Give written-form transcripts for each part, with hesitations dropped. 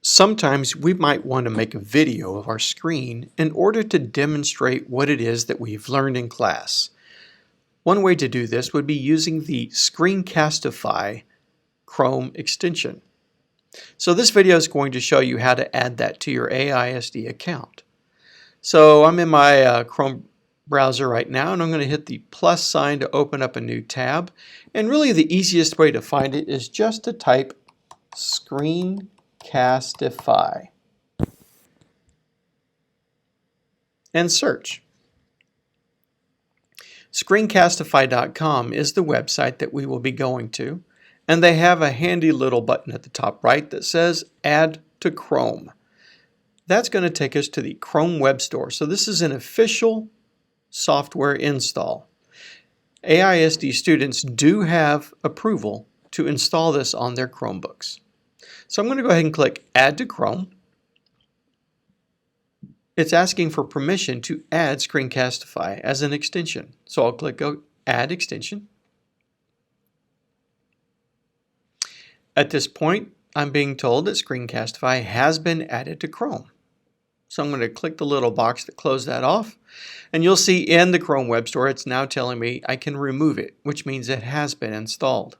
Sometimes we might want to make a video of our screen in order to demonstrate what it is that we've learned in class. One way to do this would be using the Screencastify Chrome extension. So this video is going to show you how to add that to your AISD account. So I'm in my Chrome browser right now, and I'm going to hit the plus sign to open up a new tab. And really the easiest way to find it is just to type Screencastify and search. Screencastify.com is the website that we will be going to, and they have a handy little button at the top right that says Add to Chrome. That's going to take us to the Chrome Web Store. So this is an official software install. AISD students do have approval to install this on their Chromebooks. So I'm going to go ahead and click Add to Chrome. It's asking for permission to add Screencastify as an extension. So I'll click Add Extension. At this point, I'm being told that Screencastify has been added to Chrome. So I'm going to click the little box to close that off. And you'll see in the Chrome Web Store, it's now telling me I can remove it, which means it has been installed.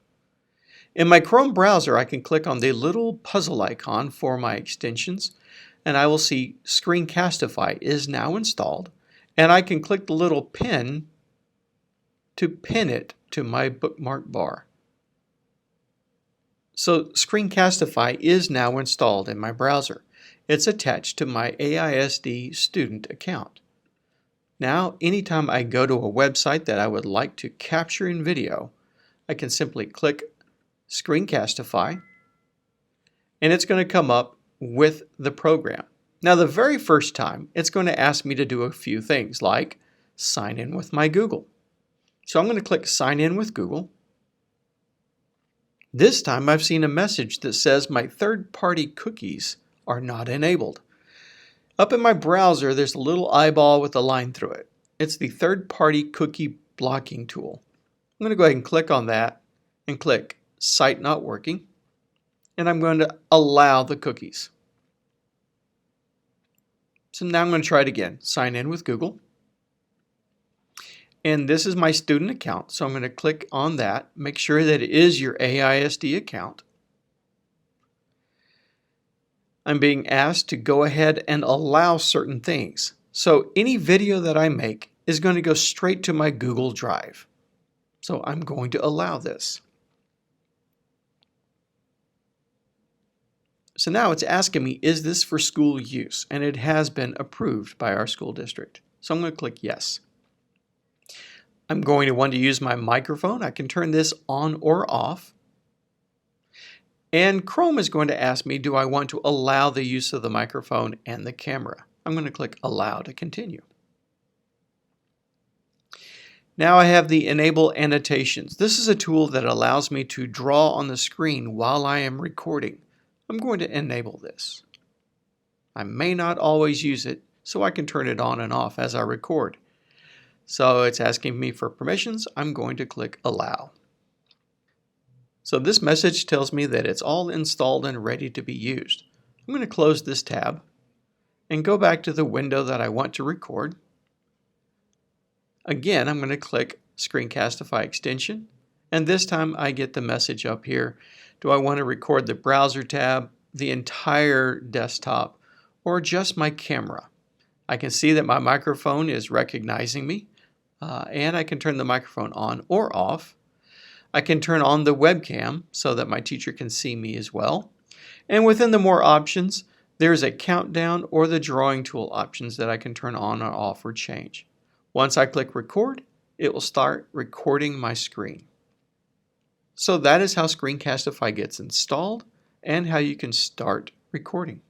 In my Chrome browser, I can click on the little puzzle icon for my extensions, and I will see Screencastify is now installed, and I can click the little pin to pin it to my bookmark bar. So Screencastify is now installed in my browser. It's attached to my AISD student account. Now, anytime I go to a website that I would like to capture in video, I can simply click Screencastify, and it's going to come up with the program. Now, the very first time, it's going to ask me to do a few things like sign in with my Google. So I'm going to click Sign in with Google. This time I've seen a message that says my third-party cookies are not enabled. Up in my browser, there's a little eyeball with a line through it. It's the third-party cookie blocking tool. I'm going to go ahead and click on that and click Site Not Working, and I'm going to allow the cookies. So now I'm going to try it again. Sign in with Google. And this is my student account, so I'm going to click on that. Make sure that it is your AISD account. I'm being asked to go ahead and allow certain things. So any video that I make is going to go straight to my Google Drive. So I'm going to allow this. So now it's asking me, is this for school use? And it has been approved by our school district. So I'm going to click yes. I'm going to want to use my microphone. I can turn this on or off. And Chrome is going to ask me, do I want to allow the use of the microphone and the camera? I'm going to click Allow to continue. Now I have the Enable Annotations. This is a tool that allows me to draw on the screen while I am recording. I'm going to enable this. I may not always use it, so I can turn it on and off as I record. So it's asking me for permissions. I'm going to click Allow. So this message tells me that it's all installed and ready to be used. I'm going to close this tab and go back to the window that I want to record. Again, I'm going to click Screencastify extension, and this time I get the message up here. Do I want to record the browser tab, the entire desktop, or just my camera? I can see that my microphone is recognizing me, and I can turn the microphone on or off. I can turn on the webcam so that my teacher can see me as well. And within the more options, there's a countdown or the drawing tool options that I can turn on or off or change. Once I click record, it will start recording my screen. So that is how Screencastify gets installed and how you can start recording.